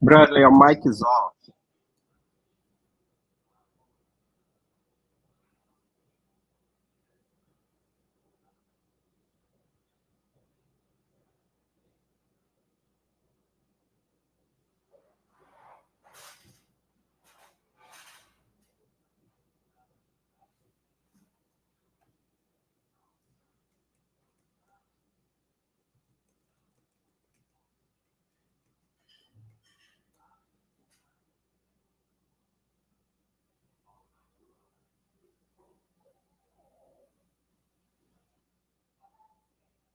Bradley, your mic is off.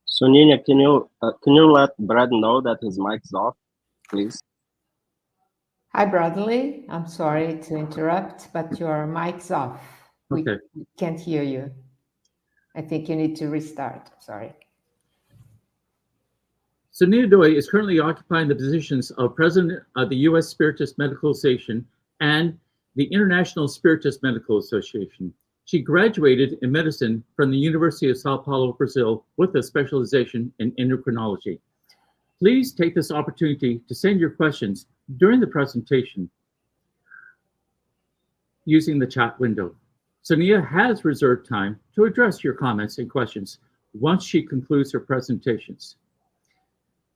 Sonia, can you let Brad know that his mic's off, please? Hi, Bradley. I'm sorry to interrupt, but your mic's off. Okay. We can't hear you. I think you need to restart. Sorry. Sonia Doi is currently occupying the positions of President of the U.S. Spiritist Medical Association and the International Spiritist Medical Association. She graduated in medicine from the University of Sao Paulo, Brazil, with a specialization in endocrinology. Please take this opportunity to send your questions during the presentation using the chat window. Sonia has reserved time to address your comments and questions once she concludes her presentations.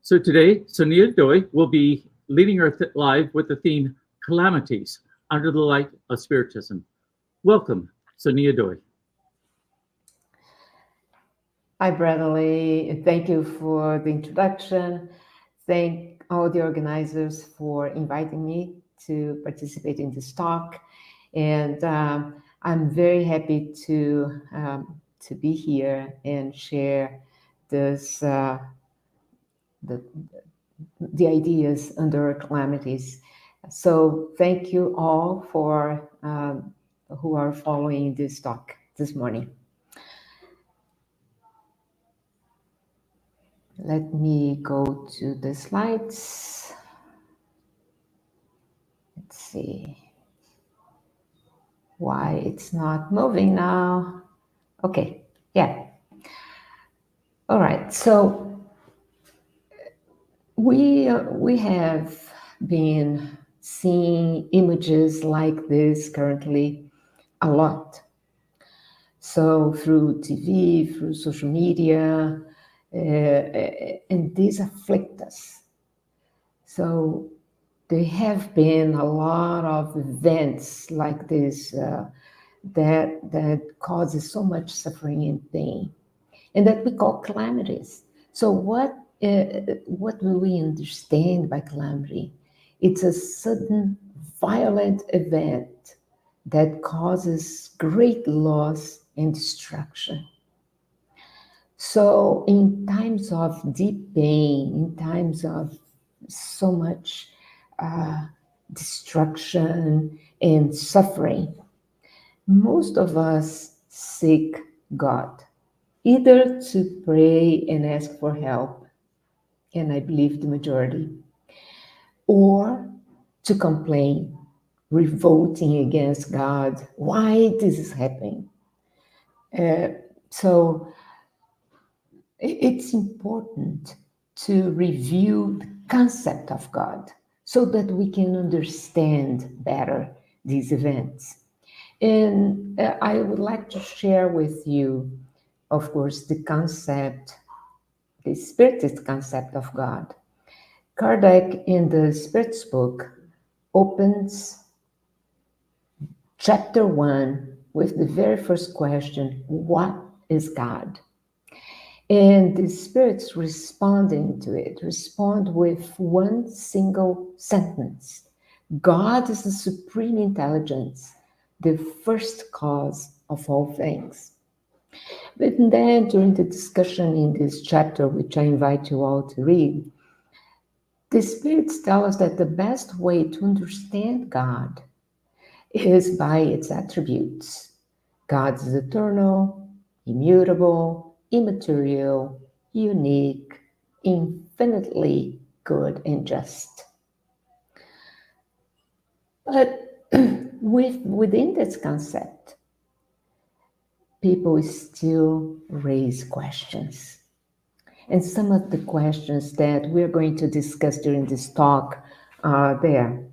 So today, Sonia Doi will be leading our live with the theme Calamities under the light of Spiritism. Welcome, Sonia Doi. Hi, Bradley. Thank you for the introduction. Thank all the organizers for inviting me to participate in this talk. And I'm very happy to be here and share this the ideas under Calamities. So thank you all for who are following this talk this morning. Let me go to the slides. Let's see why it's not moving now. Okay, yeah. All right, so we have been seeing images like this currently a lot. So through TV, through social media, and these afflict us. So there have been a lot of events like this that causes so much suffering and pain, and that we call calamities. So what do we understand by calamity? It's a sudden, violent event that causes great loss and destruction. So in times of deep pain, in times of so much destruction and suffering, most of us seek God, either to pray and ask for help, and I believe the majority, or to complain, revolting against God. Why this is happening? So it's important to review the concept of God so that we can understand better these events. And I would like to share with you, of course, the concept, the Spiritist concept of God. Kardec, in the Spiritist book, opens chapter 1 with the very first question, what is God? And the spirits responding to it respond with one single sentence. God is the supreme intelligence, the first cause of all things. But then during the discussion in this chapter, which I invite you all to read, the spirits tell us that the best way to understand God is by its attributes. God is eternal, immutable, immaterial, unique, infinitely good and just. But within this concept, people still raise questions. And some of the questions that we're going to discuss during this talk there.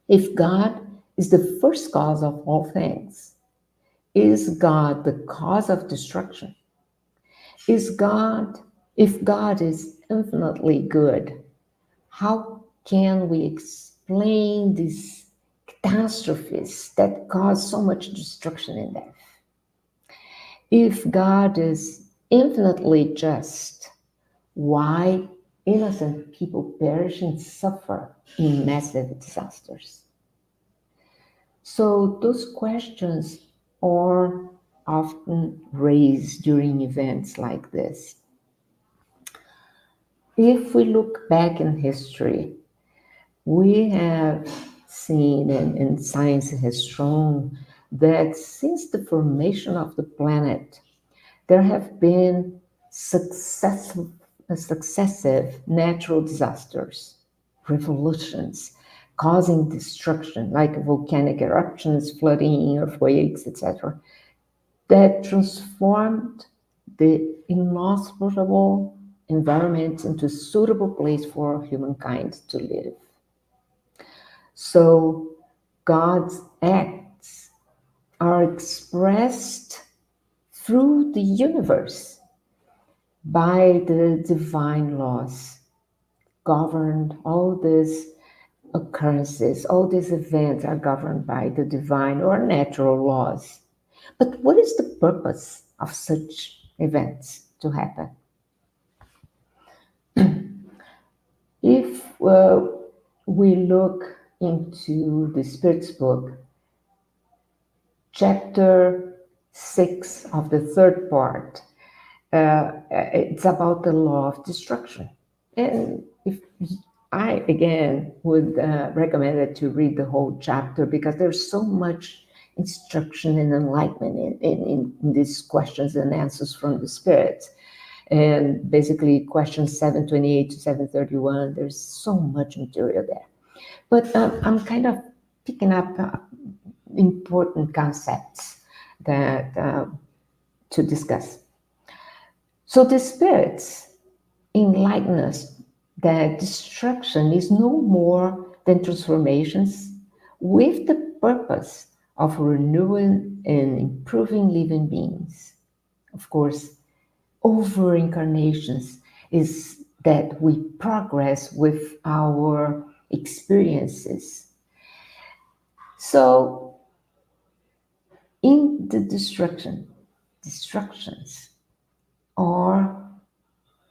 If God is the first cause of all things, is God the cause of destruction? Is God, if God is infinitely good, how can we explain these catastrophes that cause so much destruction and death? If God is infinitely just, why innocent people perish and suffer in massive disasters? So those questions are often raised during events like this. If we look back in history, we have seen, and science has shown, that since the formation of the planet, there have been successive natural disasters, revolutions, causing destruction, like volcanic eruptions, flooding, earthquakes, etc., that transformed the inhospitable environment into a suitable place for humankind to live. So God's acts are expressed through the universe by the divine laws, governed. All these occurrences, all these events are governed by the divine or natural laws. But what is the purpose of such events to happen? If we look into the Spirit's book, chapter 6 of the third part, it's about the law of destruction. And if I, again, would recommend it to read the whole chapter, because there's so much instruction and enlightenment in these questions and answers from the Spirit. And basically, questions 728 to 731, there's so much material there. But I'm kind of picking up important concepts that to discuss. So the spirits enlighten us that destruction is no more than transformations with the purpose of renewing and improving living beings. Of course, over incarnations is that we progress with our experiences. So in the destructions are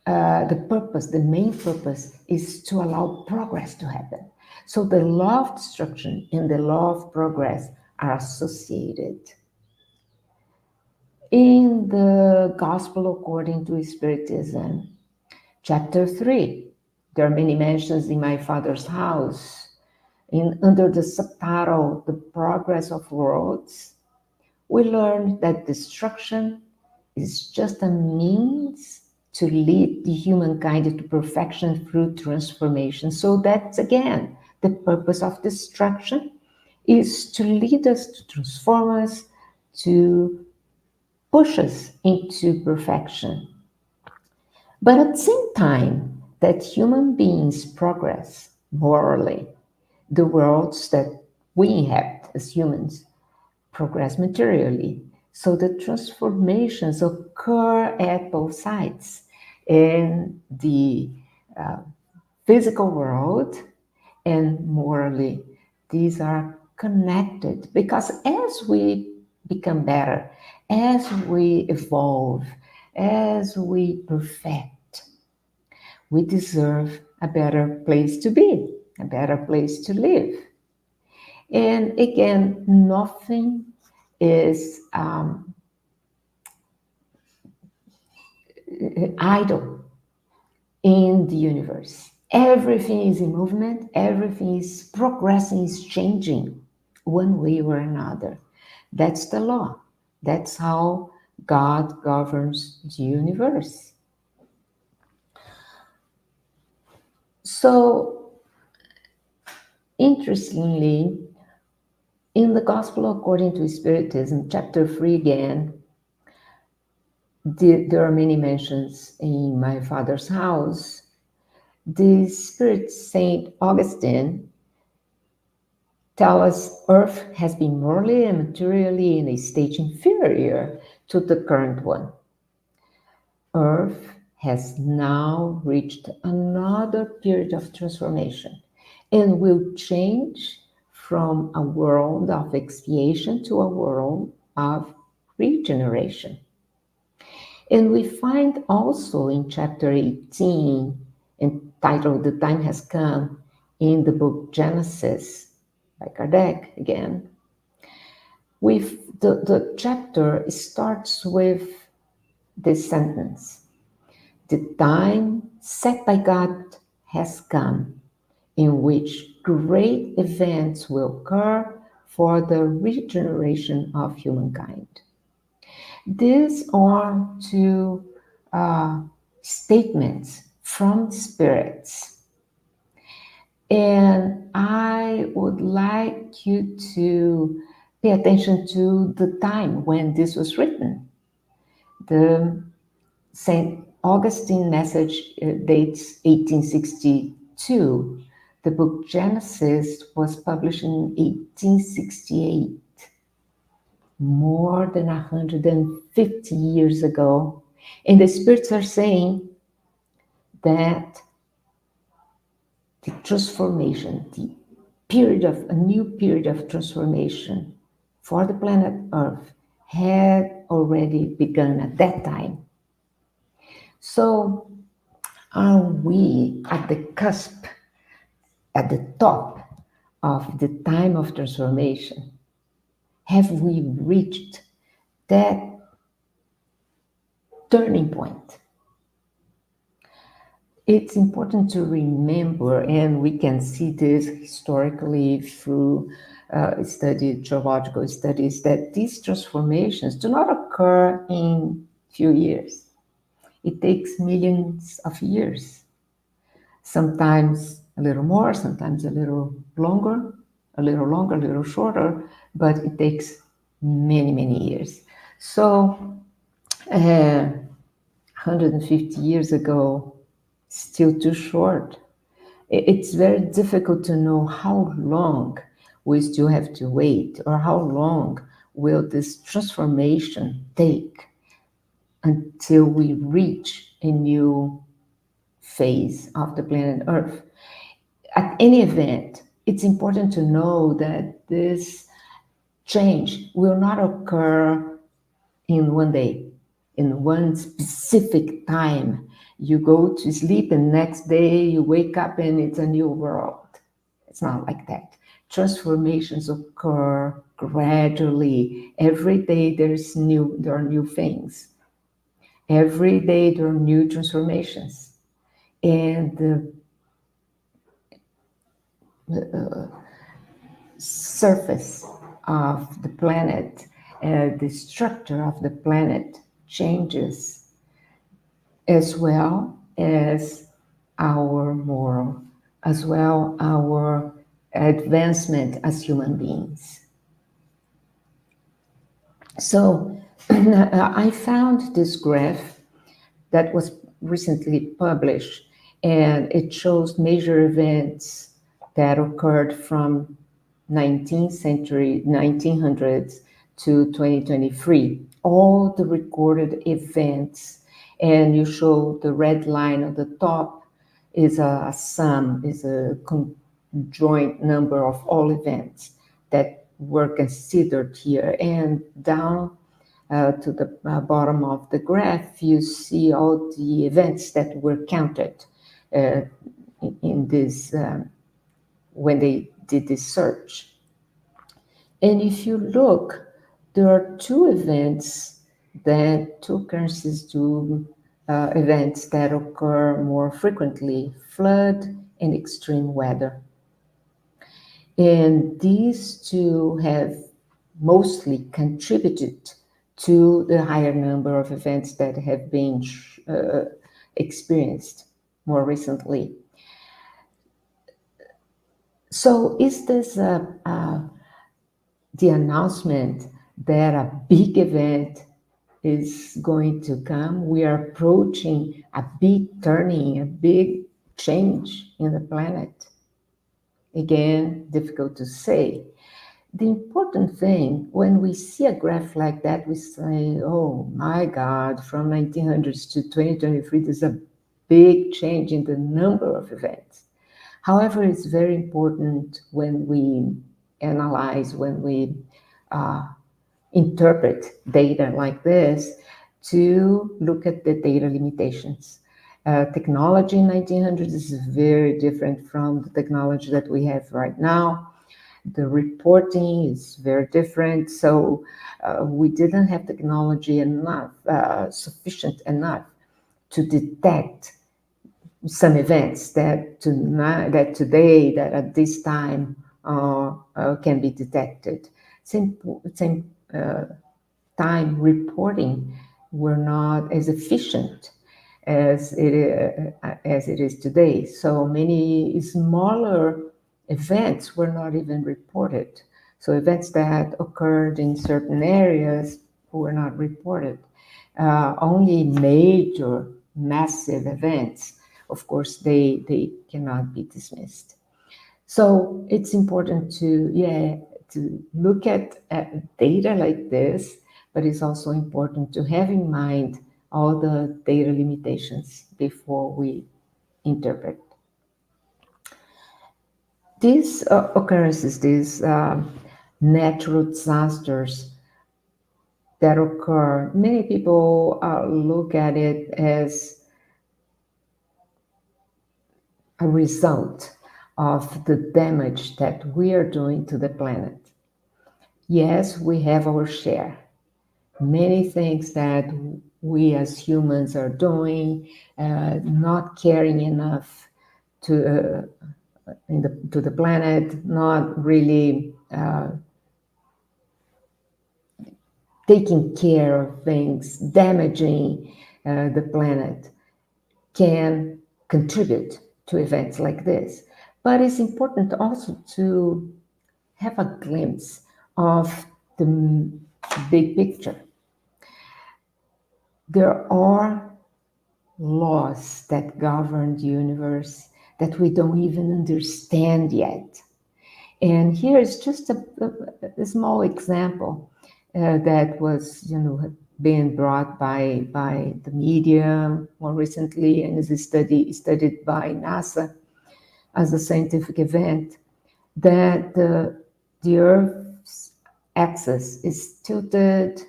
the main purpose is to allow progress to happen. So the law of destruction and the law of progress are associated. In the Gospel according to Spiritism, chapter 3, there are many mentions in my Father's house. Under the subtitle, The Progress of Worlds, we learn that destruction is just a means to lead the humankind to perfection through transformation. So that's, again, the purpose of destruction is to lead us, to transform us, to push us into perfection. But at the same time that human beings progress morally, the worlds that we inhabit as humans progress materially. So the transformations occur at both sides. In the physical world and morally, these are connected, because as we become better, as we evolve, as we perfect, we deserve a better place to be, a better place to live. And again, nothing is idle in the universe. Everything is in movement, everything is progressing, is changing one way or another. That's the law. That's how God governs the universe. So, interestingly, in the Gospel according to Spiritism, chapter 3 again, there are many mentions in my Father's house. The Spirit Saint Augustine tell us Earth has been morally and materially in a stage inferior to the current one. Earth has now reached another period of transformation and will change from a world of expiation to a world of regeneration. And we find also in chapter 18, entitled The Time Has Come, in the book Genesis, by Kardec again, with the chapter starts with this sentence: the time set by God has come, in which great events will occur for the regeneration of humankind. These are two statements from spirits. And I would like you to pay attention to the time when this was written. The St. Augustine message dates 1862. The book Genesis was published in 1868, more than 150 years ago. And the spirits are saying that the transformation, a new period of transformation for the planet Earth had already begun at that time. So are we at the cusp, at the top of the time of transformation? Have we reached that turning point? It's important to remember, and we can see this historically through geological studies, that these transformations do not occur in few years. It takes millions of years, sometimes a little more, sometimes a little longer, a little shorter, but it takes many, many years. So 150 years ago, still too short. It's very difficult to know how long we still have to wait, or how long will this transformation take until we reach a new phase of the planet Earth. At any event, it's important to know that this change will not occur in one day, in one specific time. You go to sleep and next day you wake up and it's a new world. It's not like that. Transformations occur gradually. Every day there are new things. Every day there are new transformations. And the surface of the planet, the structure of the planet changes, as well as our moral, as well our advancement as human beings. So I found this graph that was recently published, and it shows major events that occurred from 1900s to 2023, all the recorded events. And you show the red line at the top is a sum, is a conjoint number of all events that were considered here. And down to the bottom of the graph, you see all the events that were counted in this, when they did this search. And if you look, there are two occurrences, two events that occur more frequently: flood and extreme weather. And these two have mostly contributed to the higher number of events that have been experienced more recently. So is this the announcement that a big event is going to come? We are approaching a big turning, a big change in the planet. Again, difficult to say. The important thing, when we see a graph like that, we say, oh my God, from 1900s to 2023, there's a big change in the number of events. However, it's very important when we analyze, when we interpret data like this, to look at the data limitations. Technology in 1900s is very different from the technology that we have right now. The reporting is very different. So we didn't have technology enough, sufficient enough to detect some events that today, that at this time can be detected. Same time reporting were not as efficient as it is today. So many smaller events were not even reported. So events that occurred in certain areas were not reported. Only major, massive events, of course, they cannot be dismissed. So it's important to look at data like this, but it's also important to have in mind all the data limitations before we interpret. These occurrences, these natural disasters that occur, many people look at it as a result of the damage that we are doing to the planet. Yes, we have our share. Many things that we as humans are doing, not caring enough to the planet, not really taking care of things, damaging the planet, can contribute to events like this. But it's important also to have a glimpse of the big picture. There are laws that govern the universe that we don't even understand yet. And here is just a small example that was, being brought by the media more recently, and is studied by NASA as a scientific event, that the Earth's axis is tilted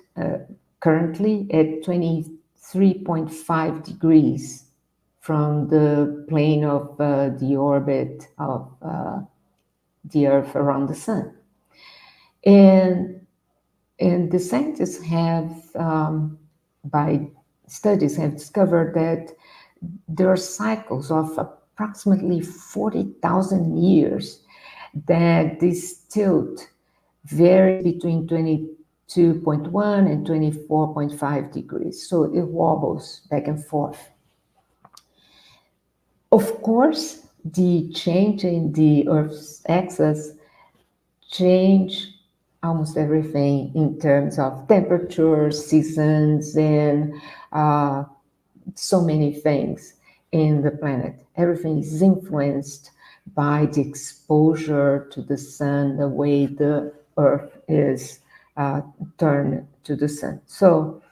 currently at 23.5 degrees from the plane of the orbit of the Earth around the Sun. And the scientists have, by studies, have discovered that there are cycles of approximately 40,000 years that this tilt varies between 22.1 and 24.5 degrees. So it wobbles back and forth. Of course, the change in the Earth's axis change almost everything in terms of temperature, seasons, and so many things in the planet. Everything is influenced by the exposure to the sun, the way the Earth is turned to the sun. So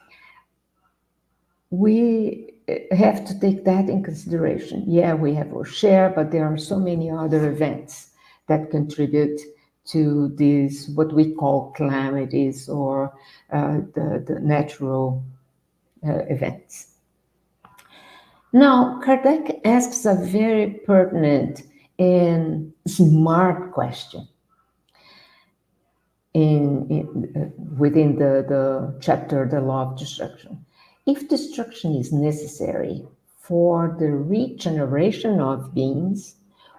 we have to take that in consideration. Yeah, we have our share, but there are so many other events that contribute to these, what we call calamities, or the natural events. Now, Kardec asks a very pertinent and smart question within the chapter, The Law of Destruction. If destruction is necessary for the regeneration of beings,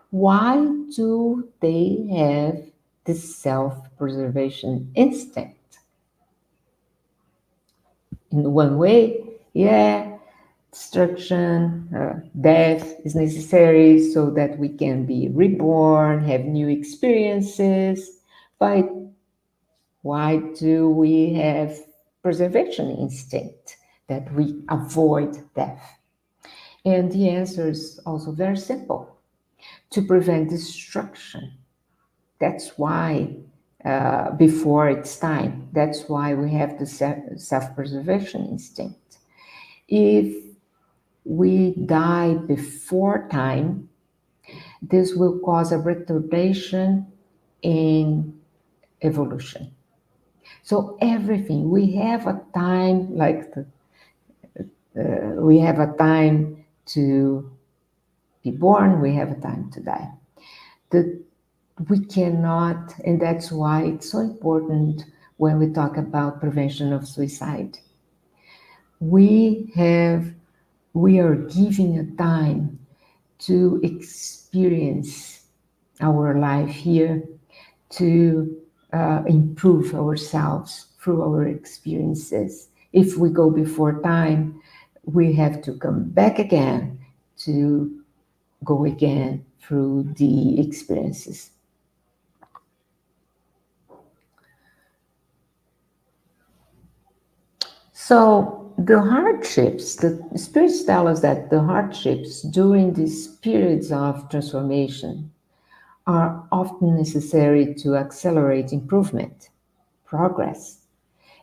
why do they have this self-preservation instinct? In one way, yeah, destruction, death is necessary so that we can be reborn, have new experiences. But why do we have preservation instinct, that we avoid death? And the answer is also very simple: to prevent destruction That's why before it's time. That's why we have the self-preservation instinct. If we die before time, this will cause a retardation in evolution. So everything, we have a time, like we have a time to be born, we have a time to die. The, we cannot, and that's why it's so important when we talk about prevention of suicide. We are giving a time to experience our life here, to improve ourselves through our experiences. If we go before time, we have to come back again to go again through the experiences. So the hardships, the spirits tell us that the hardships during these periods of transformation are often necessary to accelerate improvement, progress,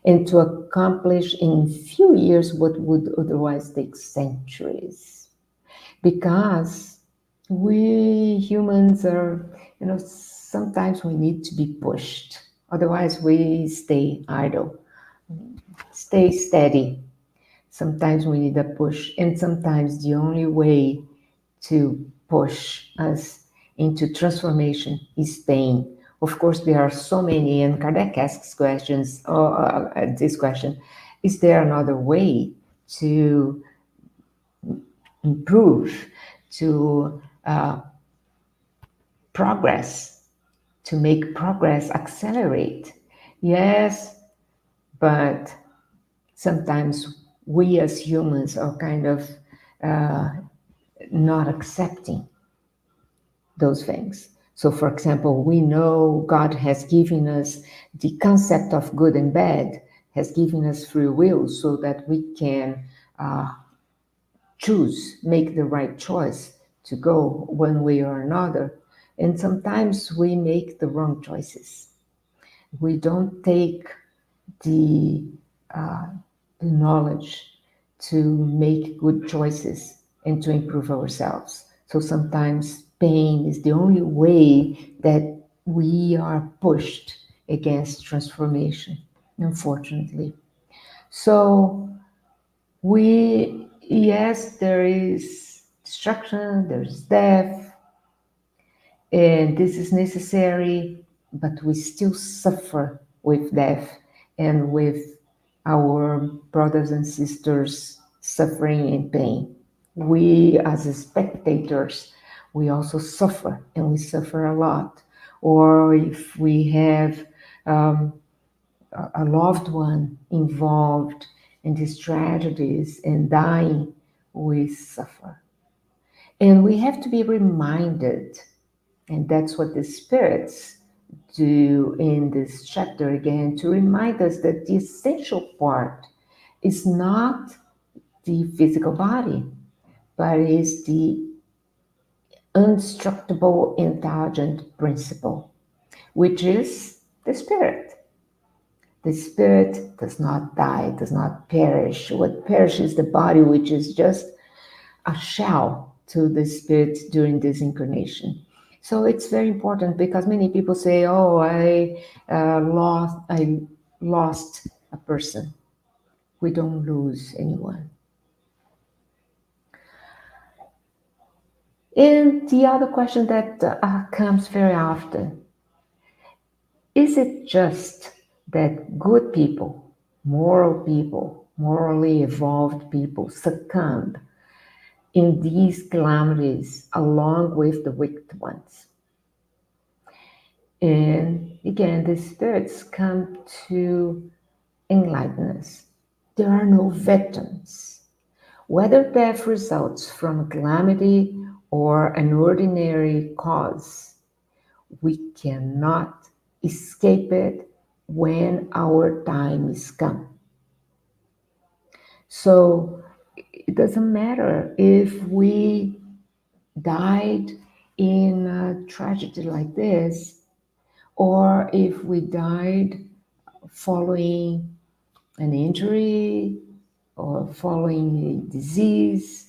and to accomplish in few years what would otherwise take centuries. Because we humans are, sometimes we need to be pushed. Otherwise, we stay idle, stay steady. Sometimes we need a push, and sometimes the only way to push us into transformation is pain. Of course, there are so many, and Kardec asks questions, this question, is there another way to improve, to progress, to make progress accelerate? Yes, but sometimes we as humans are kind of not accepting those things. So, for example, we know God has given us the concept of good and bad, has given us free will so that we can choose, make the right choice to go one way or another. And sometimes we make the wrong choices. We don't take the, the knowledge to make good choices and to improve ourselves. So sometimes pain is the only way that we are pushed against transformation, unfortunately. So yes, there is destruction, there's death, and this is necessary, but we still suffer with death and with our brothers and sisters suffering in pain. We, as spectators, we also suffer, and we suffer a lot. Or if we have a loved one involved in these tragedies and dying, we suffer. And we have to be reminded, and that's what the spirits do in this chapter again, to remind us that the essential part is not the physical body, but is the indestructible intelligent principle, which is the spirit. The spirit does not die, does not perish. What perishes is the body, which is just a shell to the spirit during this incarnation. So it's very important because many people say, "Oh, I lost a person." We don't lose anyone. And the other question that comes very often: is it just that good people, morally evolved people succumb in these calamities along with the wicked ones? And again, the spirits come to enlighten us. There are no victims. Whether death results from a calamity or an ordinary cause, we cannot escape it when our time is come. So it doesn't matter if we died in a tragedy like this, or if we died following an injury or following a disease.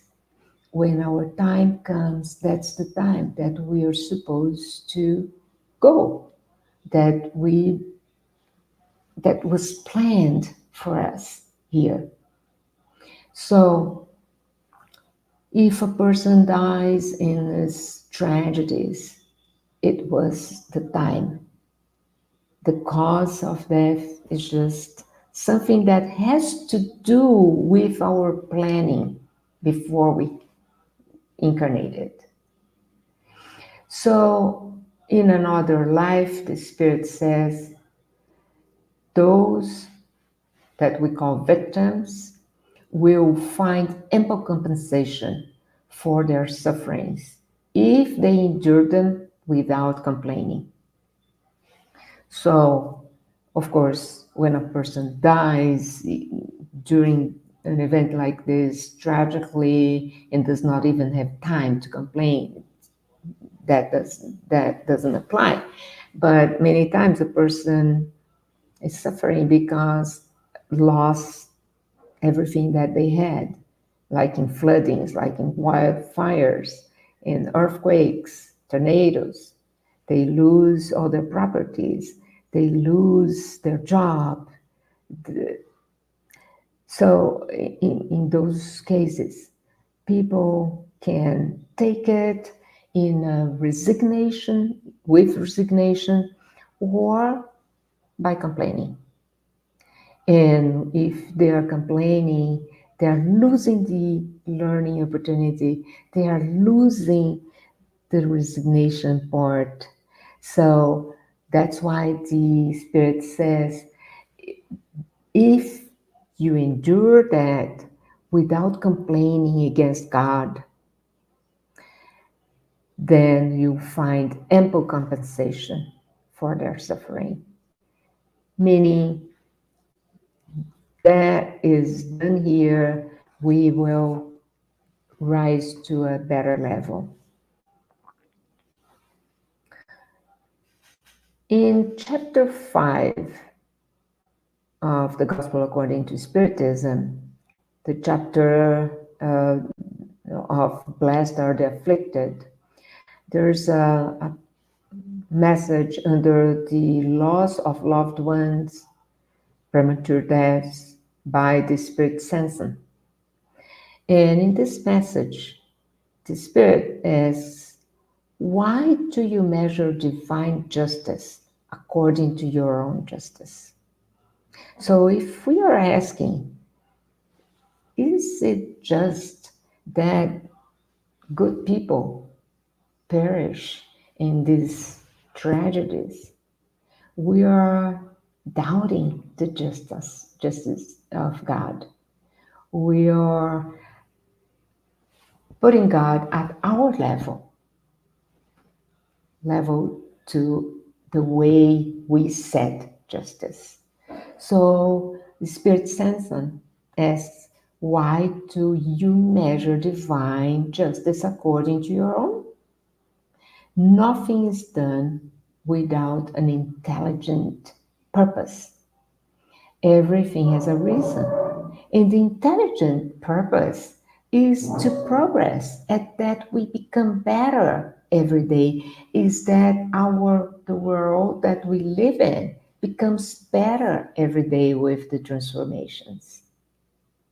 When our time comes, that's the time that we are supposed to go, that was planned for us here. So if a person dies in these tragedies, it was the time. The cause of death is just something that has to do with our planning before we incarnated. So in another life, the Spirit says, those that we call victims will find ample compensation for their sufferings if they endure them without complaining. So, of course, when a person dies during an event like this tragically and does not even have time to complain, that doesn't apply. But many times a person is suffering because lost everything that they had, like in floodings, like in wildfires, in earthquakes, tornadoes. They lose all their properties, they lose their job. So in those cases, people can take it in a resignation, with resignation, or by complaining. And if they are complaining, they are losing the learning opportunity, they are losing the resignation part. So that's why the Spirit says, if you endure that without complaining against God, then you find ample compensation for their suffering. Meaning, that is done here, we will rise to a better level. In chapter 5 of the Gospel according to Spiritism, the chapter of Blessed are the Afflicted, there's a message under the loss of loved ones, premature deaths by the Spirit Sanson. And in this message, the Spirit asks, why do you measure divine justice according to your own justice? So if we are asking, is it just that good people perish in these tragedies? We are doubting the justice of God. We are putting God at our level to the way we set justice. So the Spirit Sanson asks, why do you measure divine justice according to your own? Nothing is done without an intelligent purpose. Everything has a reason. And the intelligent purpose is to progress, and that we become better every day, is that the world that we live in becomes better every day with the transformations.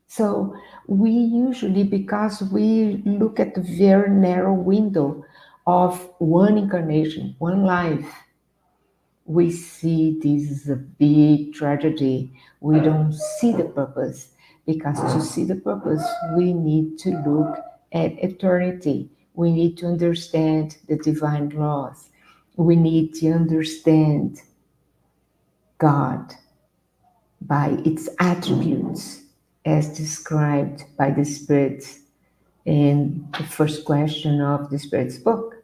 So we usually, because we look at the very narrow window of one incarnation, one life, we see this is a big tragedy. We don't see the purpose, because to see the purpose, we need to look at eternity. We need to understand the divine laws. We need to understand God by its attributes as described by the Spirit in the first question of the Spirit's book.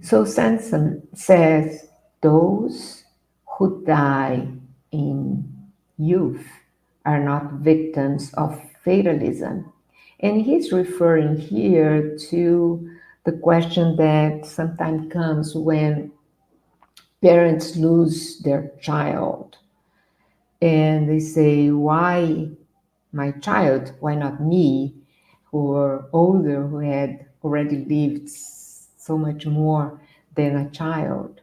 So Sanson says, those who die in youth are not victims of fatalism. And he's referring here to the question that sometimes comes when parents lose their child and they say, why my child? Why not me, who were older, who had already lived so much more than a child?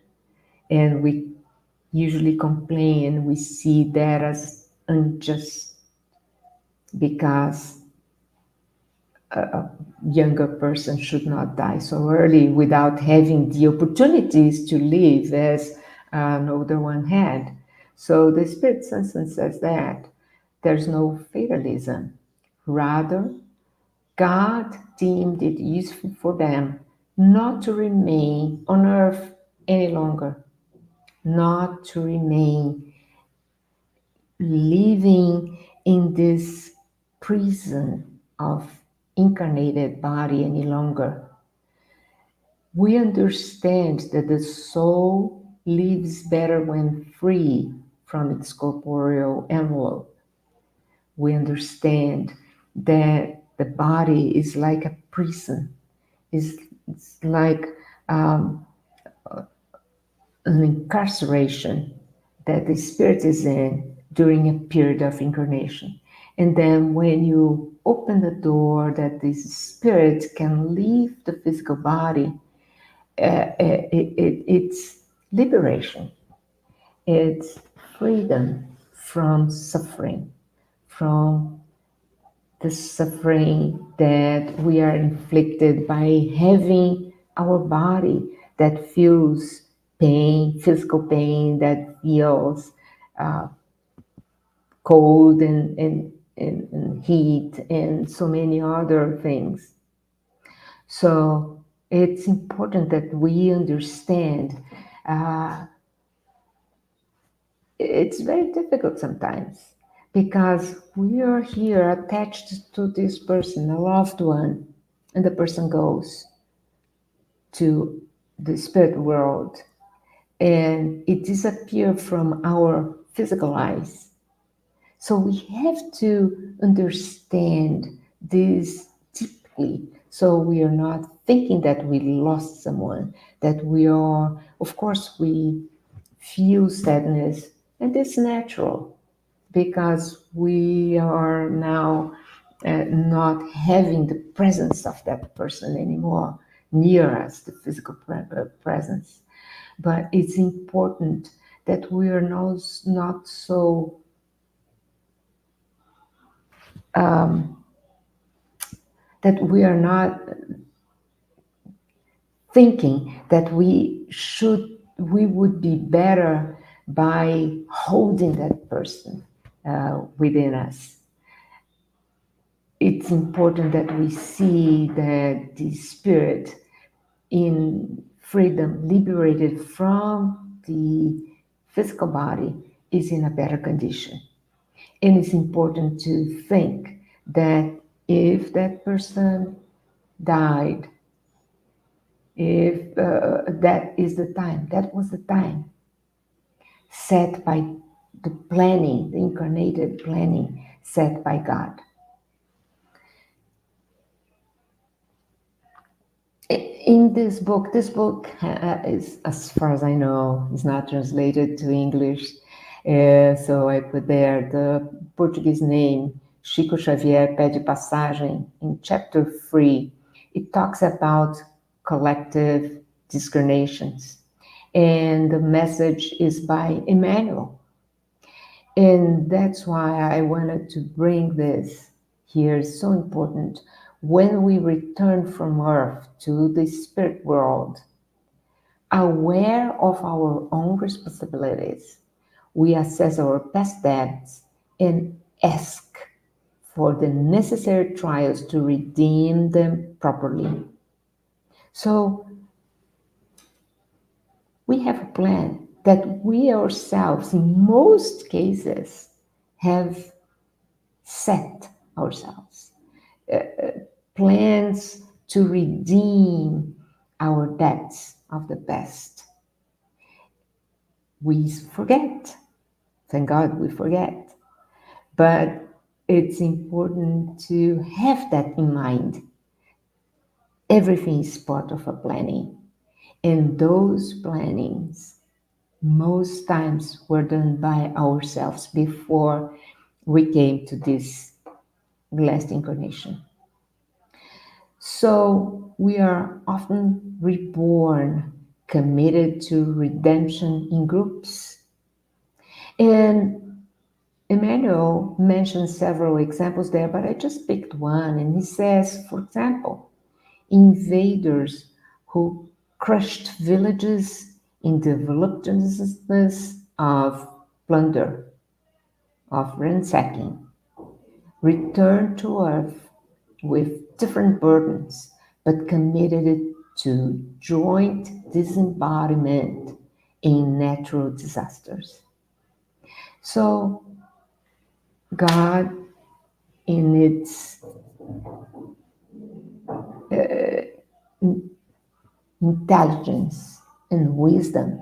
And we usually complain and we see that as unjust because a younger person should not die so early without having the opportunities to live as an older one had. So the Spiritism says that there's no fatalism. Rather, God deemed it useful for them not to remain on earth any longer, not to remain living in this prison of incarnated body any longer. We understand that the soul lives better when free from its corporeal envelope. We understand that the body is like a prison, it's like um, an incarceration that the spirit is in during a period of incarnation. And then when you open the door that this spirit can leave the physical body, it's liberation. It's freedom from suffering, from the suffering that we are inflicted by having our body that feels pain, physical pain, that feels uh, cold and heat and so many other things. So it's important that we understand. It's very difficult sometimes because we are here attached to this person, a loved one, and the person goes to the spirit world and it disappears from our physical eyes. So we have to understand this deeply so we are not thinking that we lost someone, that we are, of course, we feel sadness, and it's natural because we are now not having the presence of that person anymore near us, the physical presence. But it's important that we are not so that we are not thinking that we would be better by holding that person within us. It's important that we see that the spirit in freedom, liberated from the physical body, is in a better condition. And it's important to think that if that person died, if that is the time, that was the time set by the planning, the incarnated planning set by God. In this book is, as far as I know, is not translated to English. So I put there the Portuguese name, Chico Xavier Pede Passagem, in chapter 3. It talks about collective discarnations. And the message is by Emmanuel. And that's why I wanted to bring this here. It's so important. When we return from earth to the spirit world, aware of our own responsibilities, we assess our past debts and ask for the necessary trials to redeem them properly. So we have a plan that we ourselves, in most cases, have set ourselves. Plans to redeem our debts of the past. We forget. Thank God we forget. But it's important to have that in mind. Everything is part of a planning. And those plannings most times were done by ourselves before we came to this last incarnation. So we are often reborn, committed to redemption in groups. And Emmanuel mentioned several examples there, but I just picked one. And he says, for example, invaders who crushed villages in the voluptuousness of plunder, of ransacking, returned to earth with different burdens, but committed to joint disembodiment in natural disasters. So, God, in its intelligence and wisdom,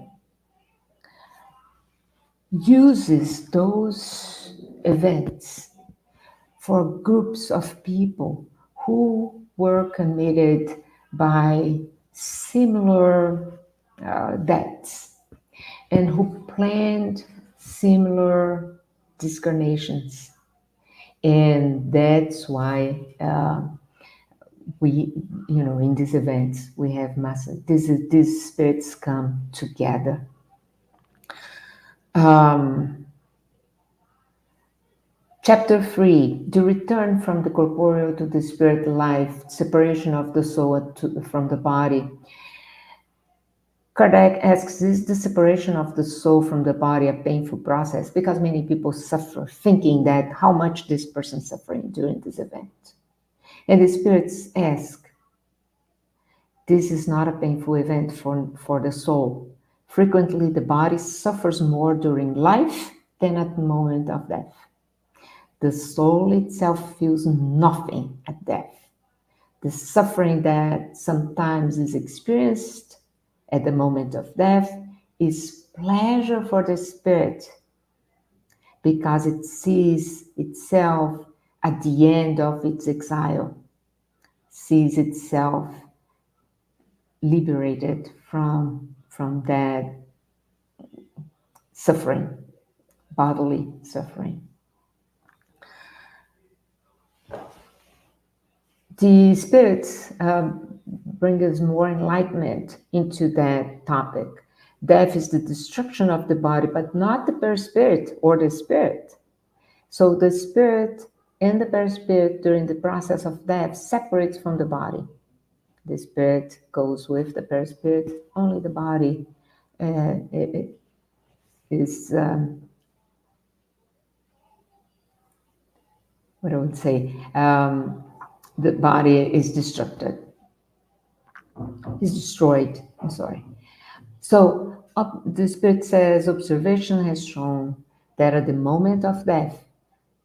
uses those events for groups of people who were committed by similar debts and who planned similar discarnations. And that's why we, in these events, we have these spirits come together. Chapter 3, the return from the corporeal to the spirit life, separation of the soul from the body. Kardec asks, is the separation of the soul from the body a painful process? Because many people suffer, thinking that how much this person is suffering during this event. And the spirits ask, this is not a painful event for the soul. Frequently, the body suffers more during life than at the moment of death. The soul itself feels nothing at death. The suffering that sometimes is experienced at the moment of death is pleasure for the spirit because it sees itself at the end of its exile, sees itself liberated from that suffering, bodily suffering. The spirits bring us more enlightenment into that topic. Death is the destruction of the body, but not the perispirit or the spirit. So the spirit and the perispirit during the process of death separates from the body. The spirit goes with the perispirit, only the body is, what I would say, the body is destroyed. I'm sorry. So the spirit says, observation has shown that at the moment of death,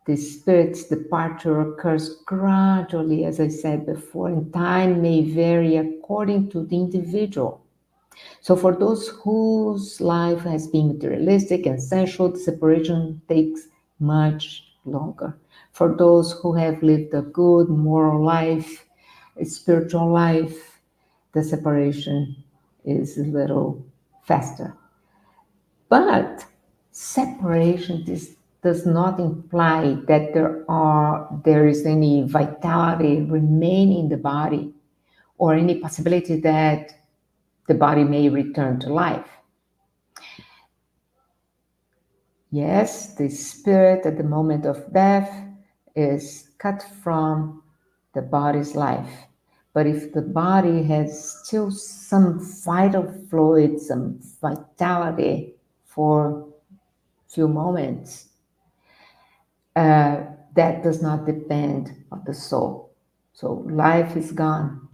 the spirit's departure occurs gradually, as I said before, and time may vary according to the individual. So for those whose life has been materialistic and sensual, the separation takes much longer. For those who have lived a good moral life, a spiritual life, the separation is a little faster. But separation does not imply that there is any vitality remaining in the body or any possibility that the body may return to life. Yes, the spirit at the moment of death is cut from the body's life. But if the body has still some vital fluid, some vitality for a few moments, that does not depend on the soul. So life is gone.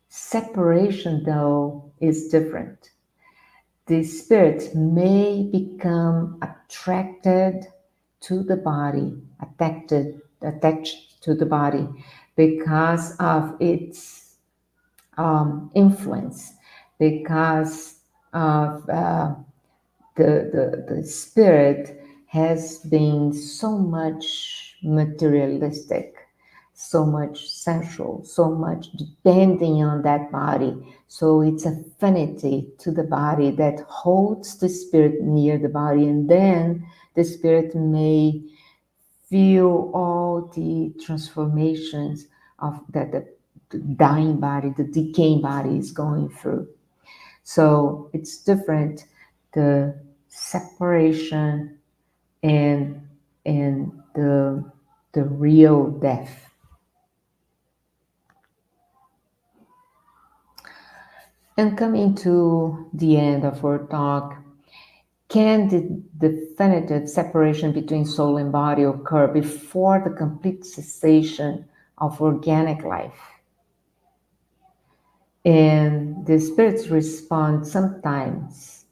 Separation, though, is different. The spirit may become attracted to the body, attached to the body because of its influence, because of the spirit has been so much materialistic, so much sensual, so much depending on that body. So it's affinity to the body that holds the spirit near the body, and then the spirit may feel all the transformations of that the dying body, the decaying body is going through. So it's different, the separation and the real death. And coming to the end of our talk, can the definitive separation between soul and body occur before the complete cessation of organic life? And the spirits respond sometimes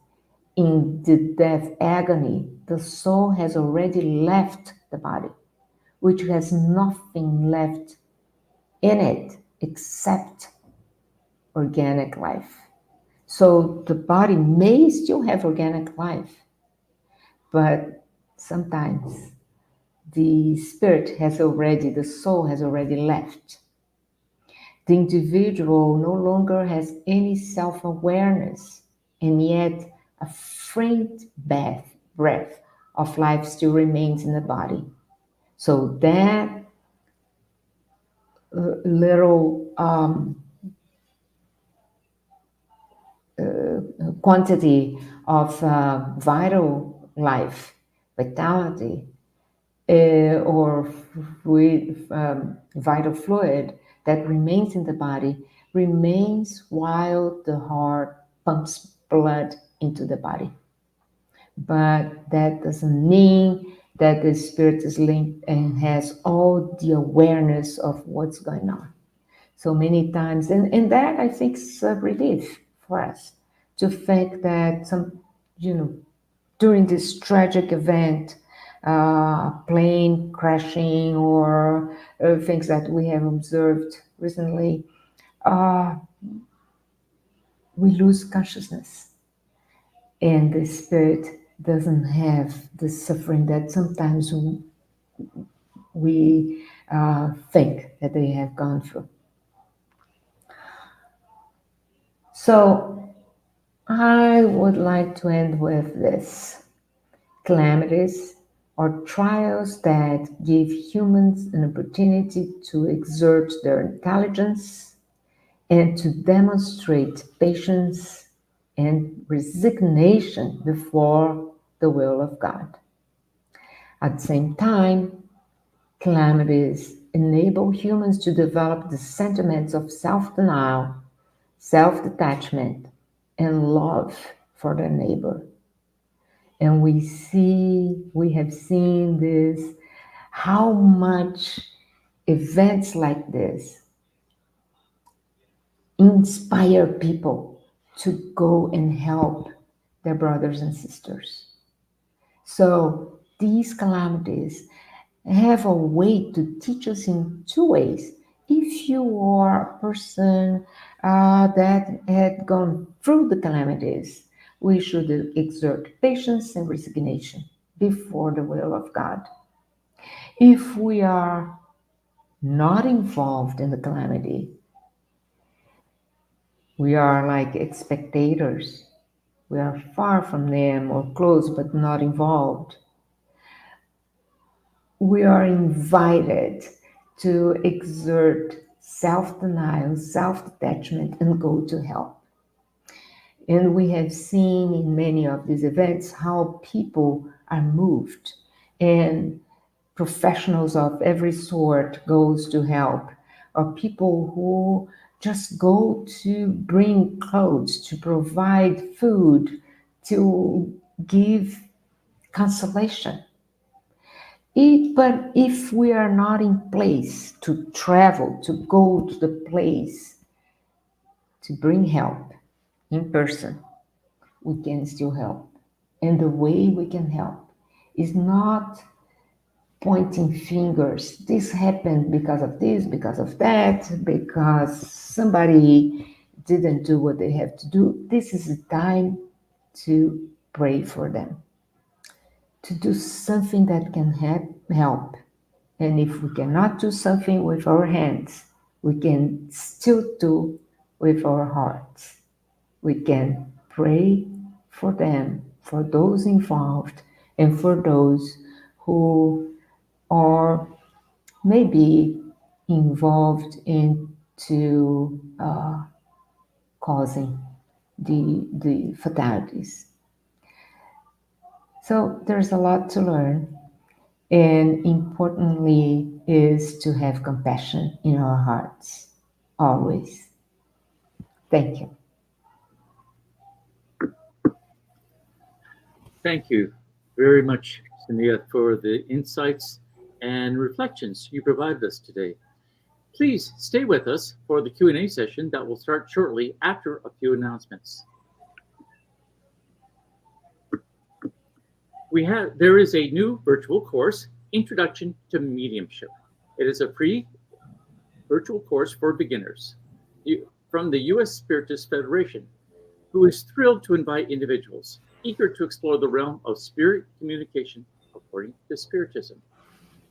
in the death agony. The soul has already left the body, which has nothing left in it except organic life. So the body may still have organic life, but sometimes the spirit has already, the soul has already left. The individual no longer has any self-awareness, and yet a faint breath of life still remains in the body. So that little quantity of vital life, vitality, or vital fluid that remains in the body remains while the heart pumps blood into the body. But that doesn't mean that the spirit is linked and has all the awareness of what's going on. So many times, and that I think is a relief for us to think that during this tragic event, plane crashing or things that we have observed recently, we lose consciousness, and the spirit doesn't have the suffering that sometimes we think that they have gone through. So I would like to end with this. Calamities are trials that give humans an opportunity to exert their intelligence and to demonstrate patience and resignation before the will of God. At the same time, calamities enable humans to develop the sentiments of self-denial, self-detachment, and love for their neighbor. And we have seen this, how much events like this inspire people to go and help their brothers and sisters. So these calamities have a way to teach us in two ways. If you are a person that had gone through the calamities, we should exert patience and resignation before the will of God. If we are not involved in the calamity, we are like spectators. We are far from them or close but not involved. We are invited to exert self-denial, self-detachment, and go to help. And we have seen in many of these events how people are moved, and professionals of every sort goes to help, or people who just go to bring clothes, to provide food, to give consolation. But if we are not in place to travel, to go to the place to bring help in person, we can still help. And the way we can help is not pointing fingers. This happened because of this, because of that, because somebody didn't do what they have to do. This is the time to pray for them, to do something that can help. And if we cannot do something with our hands, we can still do with our hearts. We can pray for them, for those involved, and for those who are maybe involved into causing the fatalities. So there's a lot to learn, and importantly is to have compassion in our hearts, always. Thank you. Thank you very much, Sonia, for the insights and reflections you provided us today. Please stay with us for the Q&A session that will start shortly after a few announcements. There is a new virtual course, Introduction to Mediumship. It is a free virtual course for beginners from the U.S. Spiritist Federation, who is thrilled to invite individuals eager to explore the realm of spirit communication according to Spiritism.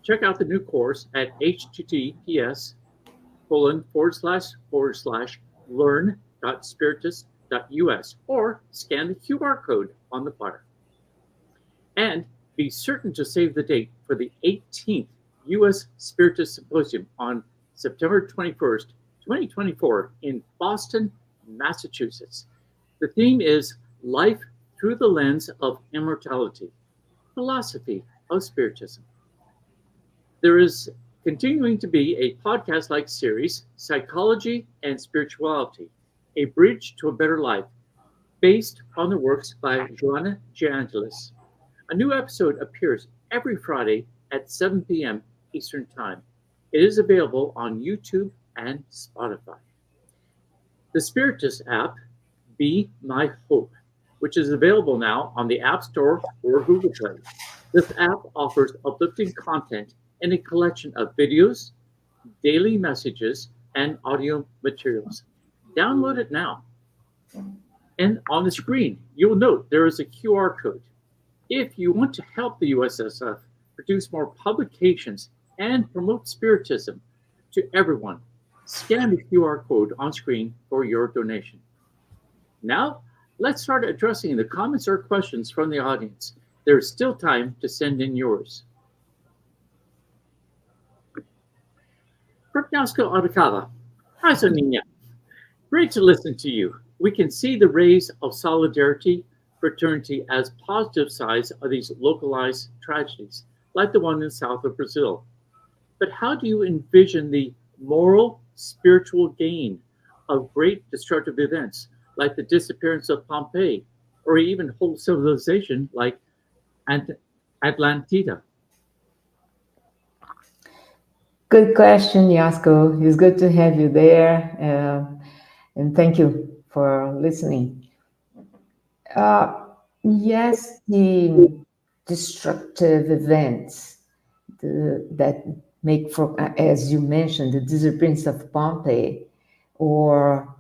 Check out the new course at https://learn.spiritist.us or scan the QR code on the flyer. And be certain to save the date for the 18th U.S. Spiritist Symposium on September 21st, 2024 in Boston, Massachusetts. The theme is Life Through the Lens of Immortality, Philosophy of Spiritism. There is continuing to be a podcast-like series, Psychology and Spirituality, A Bridge to a Better Life, based on the works by Joanna Giangelis. A new episode appears every Friday at 7 p.m. Eastern Time. It is available on YouTube and Spotify. The Spiritist app, Be My Hope, which is available now on the App Store or Google Play. This app offers uplifting content and a collection of videos, daily messages, and audio materials. Download it now. And on the screen, you will note there is a QR code. If you want to help the USSF produce more publications and promote Spiritism to everyone, scan the QR code on screen for your donation. Now, let's start addressing the comments or questions from the audience. There is still time to send in yours. Prognosco Arcada. Hi, Sonia. Great to listen to you. We can see the rays of solidarity, fraternity as positive sides of these localized tragedies, like the one in south of Brazil. But how do you envision the moral, spiritual gain of great destructive events, like the disappearance of Pompeii, or even whole civilization like Atlantida? Good question, Yasko. It's good to have you there, and thank you for listening. Yes, the destructive events that make, for, as you mentioned, the disappearance of Pompeii or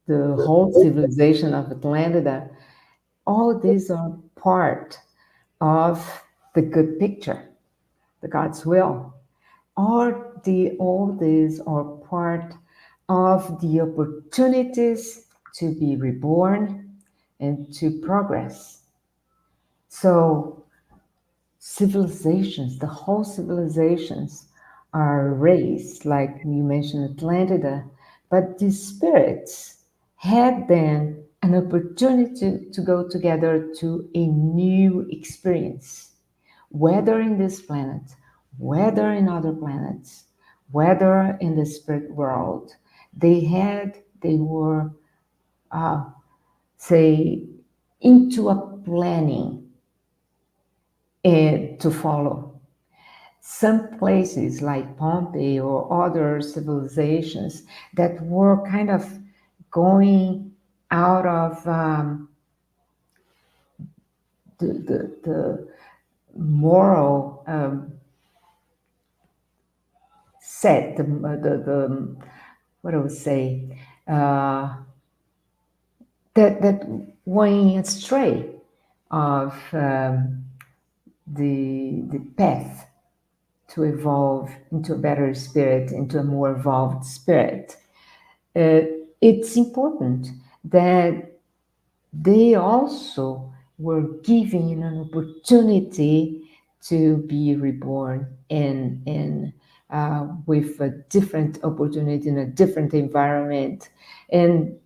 the whole civilization of Atlantida, all these are part of the good picture, the God's will. All these are part of the opportunities to be reborn and to progress. So civilizations, the whole civilizations are raised, like you mentioned Atlantida, but the spirits had then an opportunity to go together to a new experience, whether in this planet, whether in other planets, whether in the spirit world. They were, say, into a planning to follow. Some places like Pompeii or other civilizations that were kind of going out of the moral set, the what I would say, that went astray of the path to evolve into a better spirit, into a more evolved spirit. It's important that they also were given an opportunity to be reborn in with a different opportunity in a different environment. And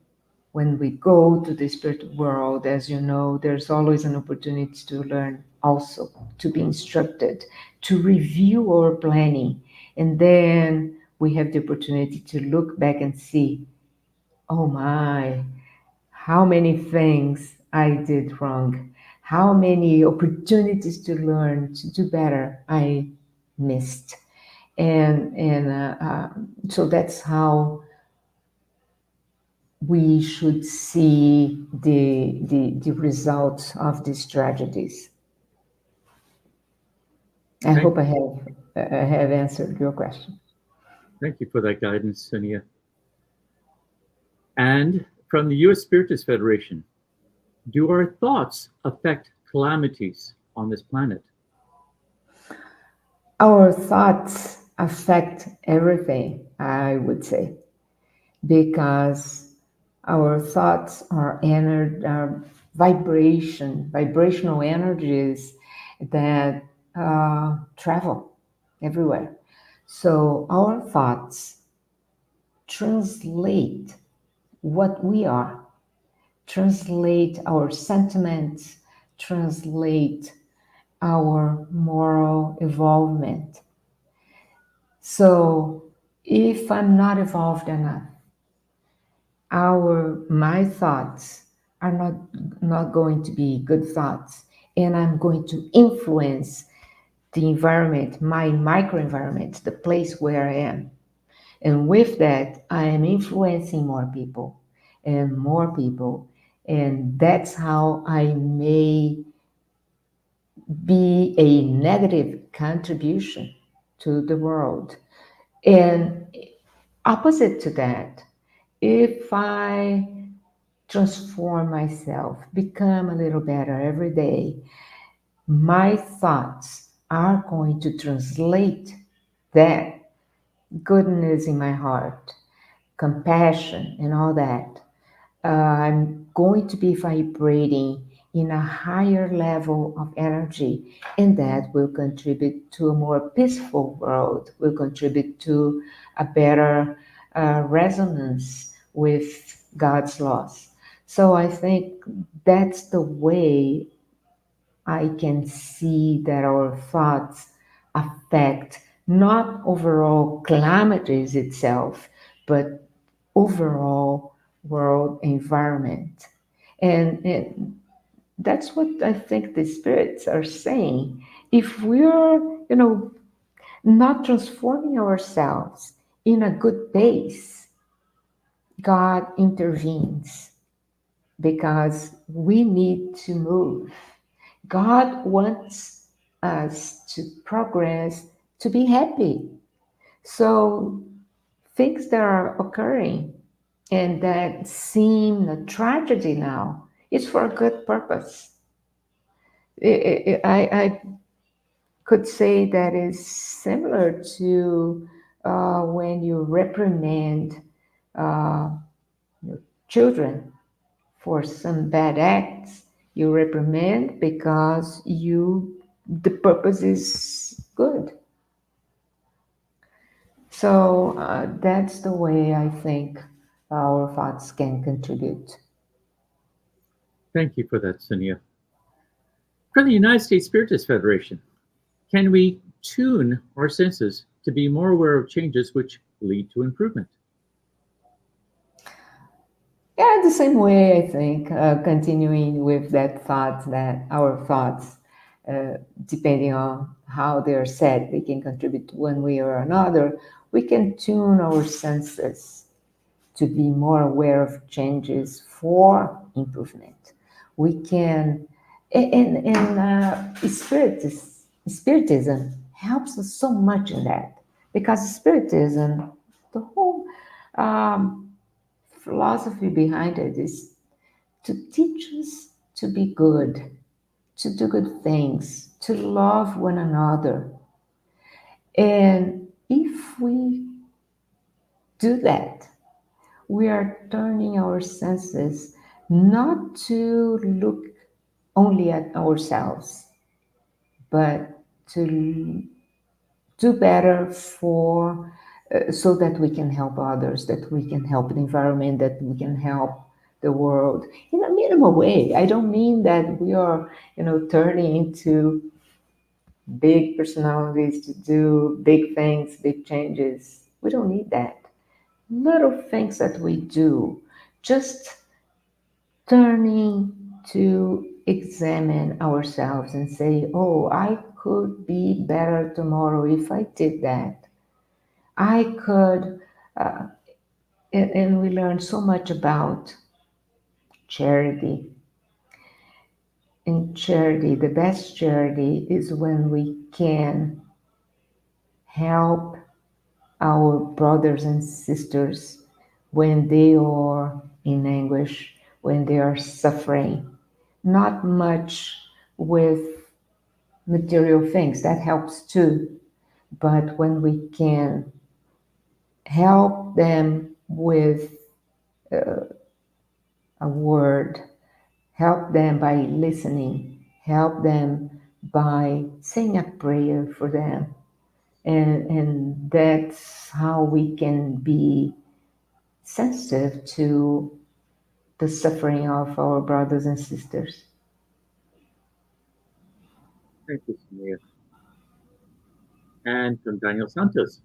when we go to the spirit world, as you know, there's always an opportunity to learn also, to be instructed, to review our planning. And then we have the opportunity to look back and see, oh my, how many things I did wrong, how many opportunities to learn, to do better I missed. And so that's how we should see the results of these tragedies. I hope I have answered your question. Thank you for that guidance, Sonia. And from the U.S. Spiritist Federation, do our thoughts affect calamities on this planet? Our thoughts affect everything, I would say, because our thoughts are vibrational energies that travel everywhere. So our thoughts translate what we are, translate our sentiments, translate our moral evolvement. So if I'm not evolved enough, my thoughts are not going to be good thoughts, and I'm going to influence the environment, my microenvironment, the place where I am. And with that, I am influencing more people, and that's how I may be a negative contribution to the world. And opposite to that, if I transform myself, become a little better every day, my thoughts are going to translate that goodness in my heart, compassion, and all that. I'm going to be vibrating in a higher level of energy, and that will contribute to a more peaceful world, will contribute to a better resonance with God's laws. So I think that's the way I can see that our thoughts affect not overall calamities itself, but overall world environment. And that's what I think the spirits are saying. If we're, not transforming ourselves in a good pace, God intervenes because we need to move. God wants us to progress, to be happy. So things that are occurring and that seem a tragedy now, it's for a good purpose. I could say that is similar to when you reprimand your children for some bad acts. You reprimand because the purpose is good. So that's the way I think our thoughts can contribute. Thank you for that, Sonia. From the United States Spiritist Federation, can we tune our senses to be more aware of changes which lead to improvement? Yeah, the same way, I think, continuing with that thought, that our thoughts, depending on how they're said, they can contribute one way or another. We can tune our senses to be more aware of changes for improvement. We can, and Spiritism helps us so much in that, because Spiritism, the whole philosophy behind it is to teach us to be good, to do good things, to love one another. And if we do that, we are turning our senses not to look only at ourselves, but to do better for so that we can help others, that we can help the environment, that we can help the world in a minimal way. I don't mean that we are, turning into big personalities to do big things, big changes. We don't need that. Little things that we do, just turning to examine ourselves and say, oh, I could be better tomorrow if I did that. I could, uh, and we learn so much about charity. In charity, the best charity is when we can help our brothers and sisters when they are in anguish, when they are suffering. Not much with material things, that helps too. But when we can help them with a word, help them by listening, help them by saying a prayer for them. And that's how we can be sensitive to the suffering of our brothers and sisters. Thank you, Sonia. And from Daniel Santos,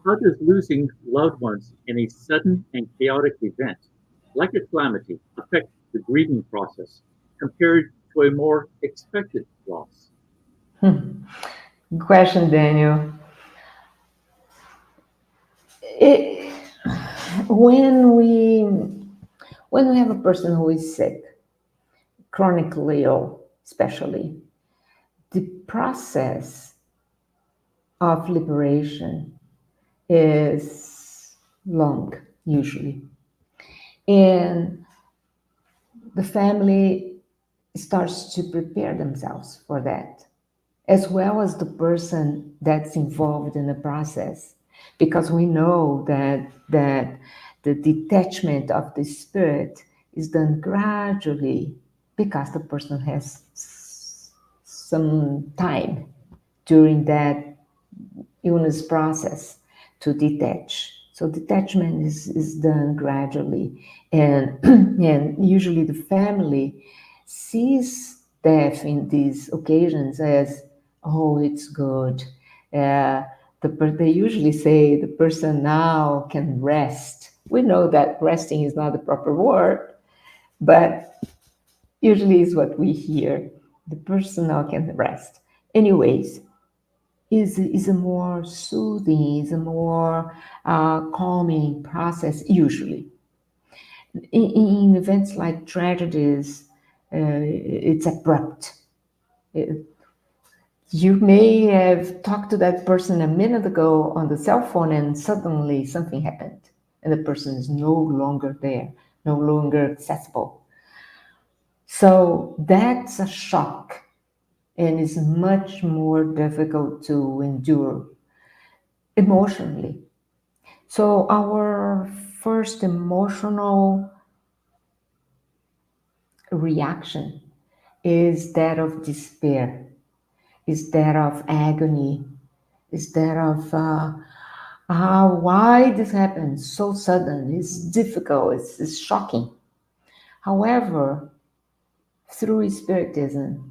how does losing loved ones in a sudden and chaotic event, like a calamity, affect the grieving process compared to a more expected loss? Good question, Daniel. It, when we have a person who is sick, chronically ill, especially, the process of liberation is long, usually. And the family starts to prepare themselves for that, as well as the person that's involved in the process, because we know that the detachment of the spirit is done gradually because the person has some time during that illness process to detach. So detachment is done gradually, and and usually the family sees death in these occasions as, oh, it's good. They usually say the person now can rest. We know that resting is not the proper word, but usually is what we hear. The person now can rest. Anyways, is a more soothing, is a more calming process usually. In events like tragedies, it's abrupt. You may have talked to that person a minute ago on the cell phone and suddenly something happened and the person is no longer there, no longer accessible. So that's a shock and is much more difficult to endure emotionally. So our first emotional reaction is that of despair, is that of agony, is that of why this happened so sudden. It's difficult, it's shocking. However, through Spiritism,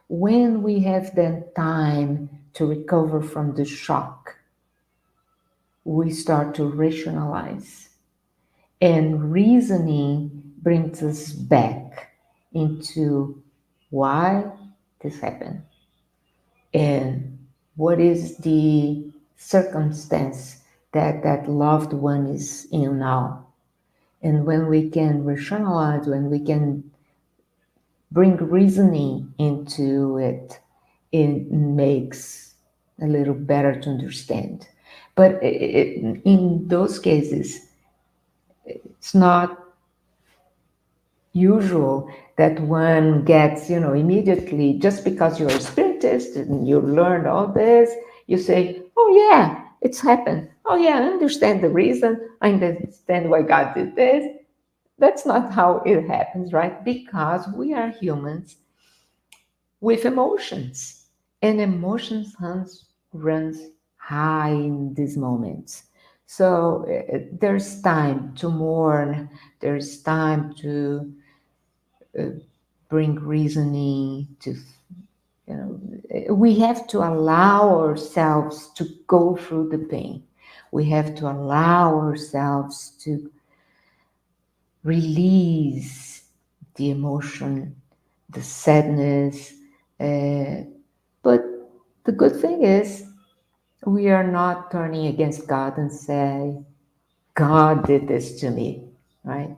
when we have then time to recover from the shock, we start to rationalize. And reasoning brings us back into why this happened and what is the circumstance that that loved one is in now. And when we can rationalize, when we can bring reasoning into it, it makes a little better to understand. But in those cases, it's not usual that one gets, immediately, just because you're a spiritist and you learned all this, You say, oh yeah, it's happened. Oh yeah, I understand the reason. I understand why God did this. That's not how it happens, right? Because we are humans with emotions, and emotions runs high in these moments. So there's time to mourn, there's time to bring reasoning, to, you know, we have to allow ourselves to go through the pain. We have to allow ourselves to release the emotion, the sadness. But the good thing is, we are not turning against God and say, God did this to me, right?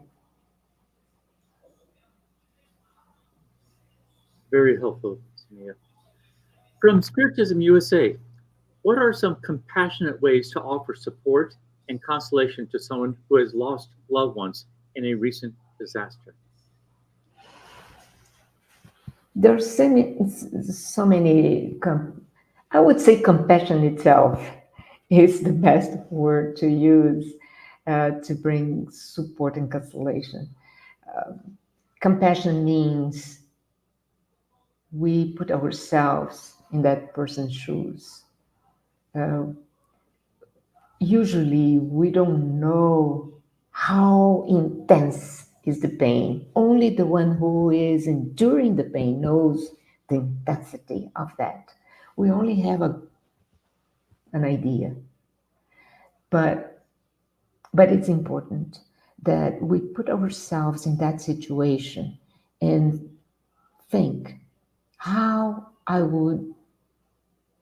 Very helpful, Sonia. From Spiritism USA, what are some compassionate ways to offer support and consolation to someone who has lost loved ones in a recent disaster? There's so many I would say compassion itself is the best word to use to bring support and consolation. Compassion means we put ourselves in that person's shoes. Uh, Usually, we don't know how intense is the pain. Only the one who is enduring the pain knows the intensity of that. We only have an idea, but it's important that we put ourselves in that situation and think how I would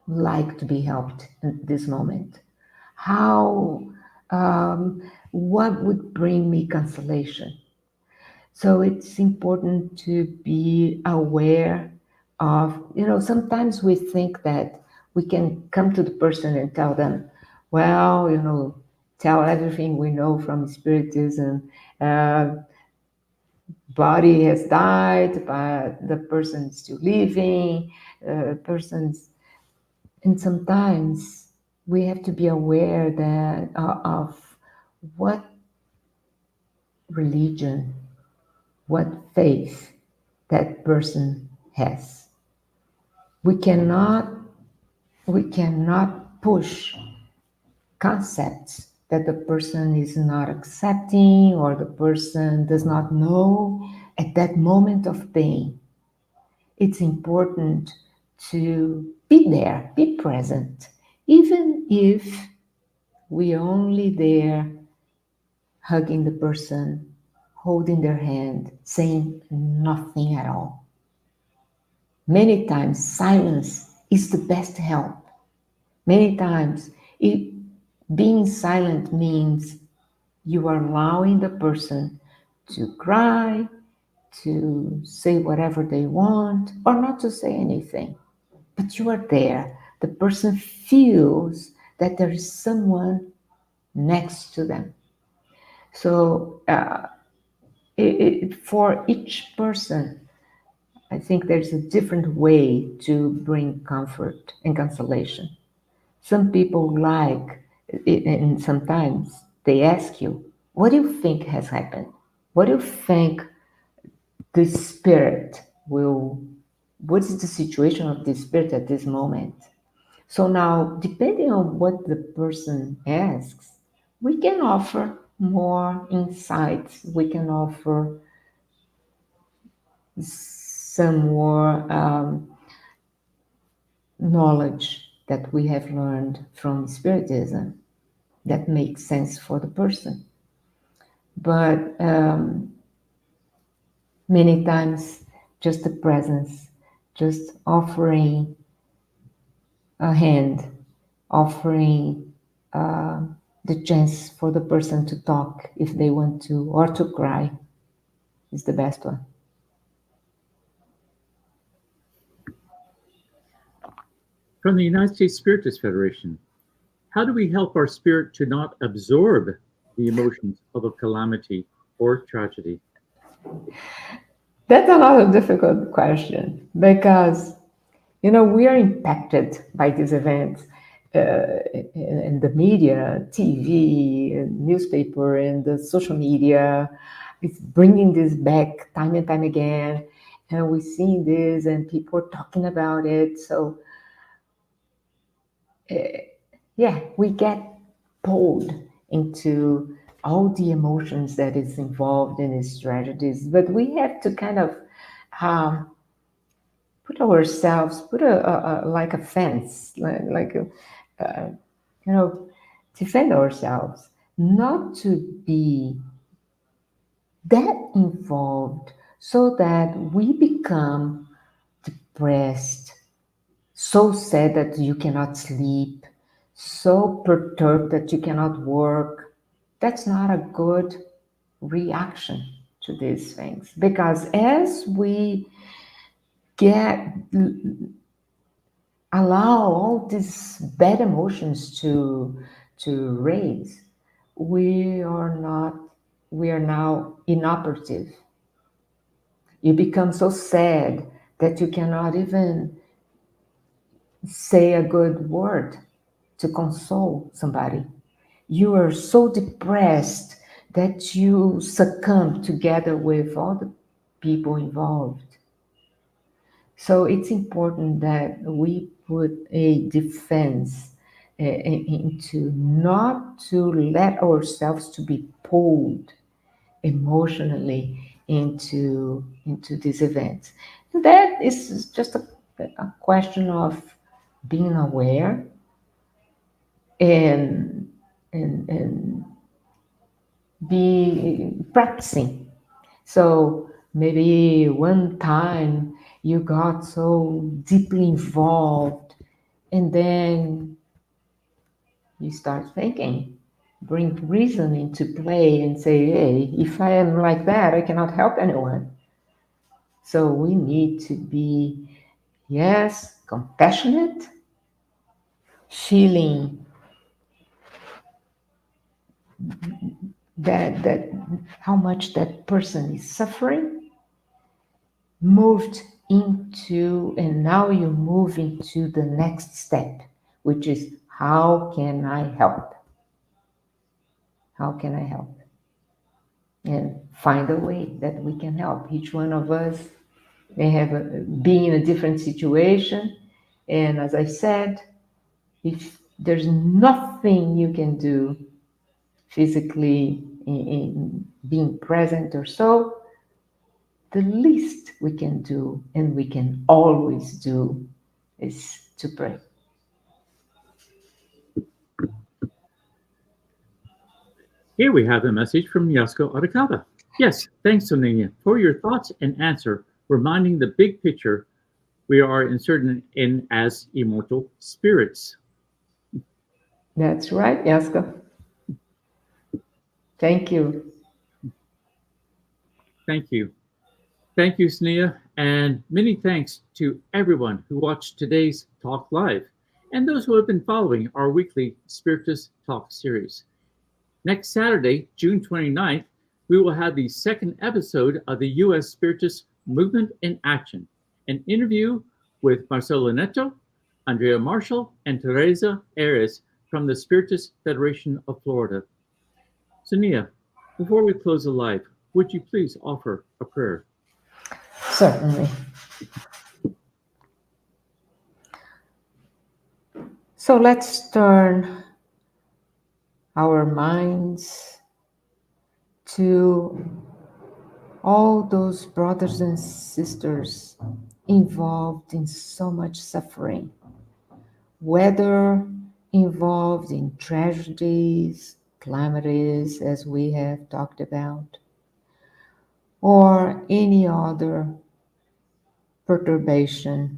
like to be helped in this moment. How, what would bring me consolation? So it's important to be aware of, sometimes we think that we can come to the person and tell them, well, tell everything we know from Spiritism. Body has died, but the person is still living, person's, and sometimes we have to be aware that of what religion, what faith that person has. We cannot push concepts that the person is not accepting or the person does not know at that moment of pain. It's important to be there, be present, even if we only there hugging the person, holding their hand, saying nothing at all. Many times, silence is the best help. Many times, being silent means you are allowing the person to cry, to say whatever they want, or not to say anything. But you are there. The person feels that there is someone next to them. So, for each person, I think there's a different way to bring comfort and consolation. Some people like it, and sometimes they ask you, what do you think has happened? What do you think the spirit will, what is the situation of the spirit at this moment? So now, depending on what the person asks, we can offer more insights. We can offer some more knowledge that we have learned from Spiritism that makes sense for the person. But many times, just the presence, just offering a hand, offering the chance for the person to talk if they want to, or to cry, is the best one. From the United States Spiritist Federation, how do we help our spirit to not absorb the emotions of a calamity or tragedy? That's another difficult question because, we are impacted by these events. in the media, TV, and newspaper, and the social media. It's bringing this back time and time again. And we're seeing this, and people are talking about it. So, yeah, we get pulled into all the emotions that is involved in these tragedies. But we have to kind of um, put a like a fence, like a, you know, defend ourselves, not to be that involved so that we become depressed, so sad that you cannot sleep, so perturbed that you cannot work. That's not a good reaction to these things, because as we get allow all these bad emotions to raise, we are not we are now inoperative. You become so sad that you cannot even say a good word to console somebody. You are so depressed that you succumb together with all the people involved. So it's important that we put a defense into not to let ourselves to be pulled emotionally into these events. And that is just a question of being aware and and be practicing. So maybe one time you got so deeply involved, and then you start thinking, bring reason into play and say, hey, if I am like that, I cannot help anyone. So we need to be, yes, compassionate, feeling that how much that person is suffering, moved into, and now you move into the next step, which is how can I help? How can I help? And find a way that we can help. Each one of us may have be in a different situation. And as I said, if there's nothing you can do physically in being present or so, the least we can do, and we can always do, is to pray. Here we have a message from Yasko Arakawa. Yes, thanks, Sonia, for your thoughts and answer, reminding the big picture we are inserted in as immortal spirits. That's right, Yaska. Thank you. Thank you. Thank you, Sonia, and many thanks to everyone who watched today's Talk Live and those who have been following our weekly Spiritist Talk series. Next Saturday, June 29th, we will have the second episode of the U.S. Spiritist Movement in Action, an interview with Marcelo Neto, Andrea Marshall, and Teresa Ares from the Spiritist Federation of Florida. Sonia, before we close the live, would you please offer a prayer? Certainly. So let's turn our minds to all those brothers and sisters involved in so much suffering, whether involved in tragedies, calamities, as we have talked about, or any other perturbation,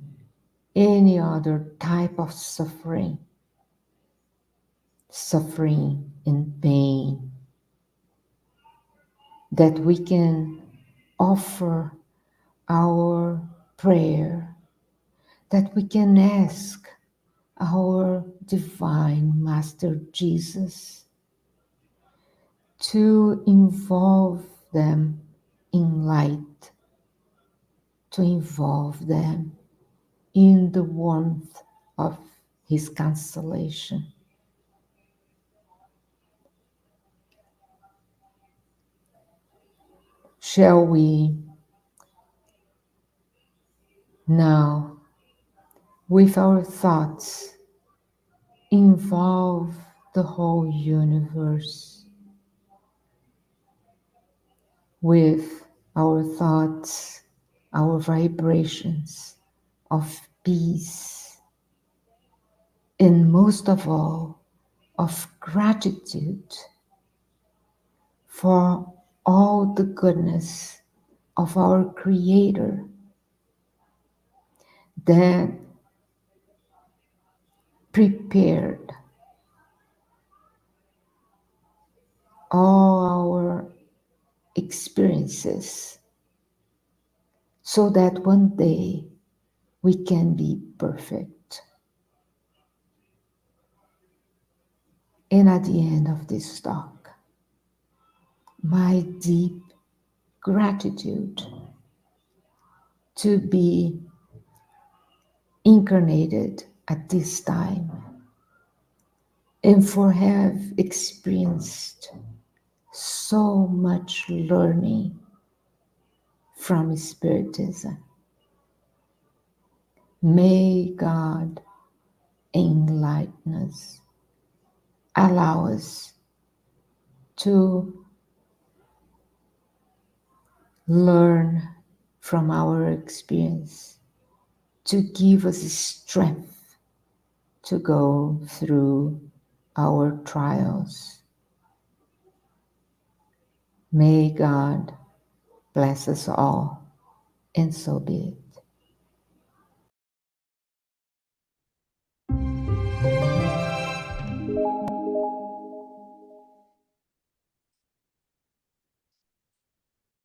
any other type of suffering, suffering and pain, that we can offer our prayer, that we can ask our divine Master Jesus to involve them in light, to involve them in the warmth of his consolation. Shall we now, with our thoughts, involve the whole universe with our thoughts, our vibrations of peace, and most of all, of gratitude for all the goodness of our Creator that prepared all our experiences so that one day we can be perfect. And at the end of this talk, my deep gratitude to be incarnated at this time and for have experienced so much learning from Spiritism. May God enlighten us, allow us to learn from our experience, to give us strength to go through our trials. May God bless us all, and so be it.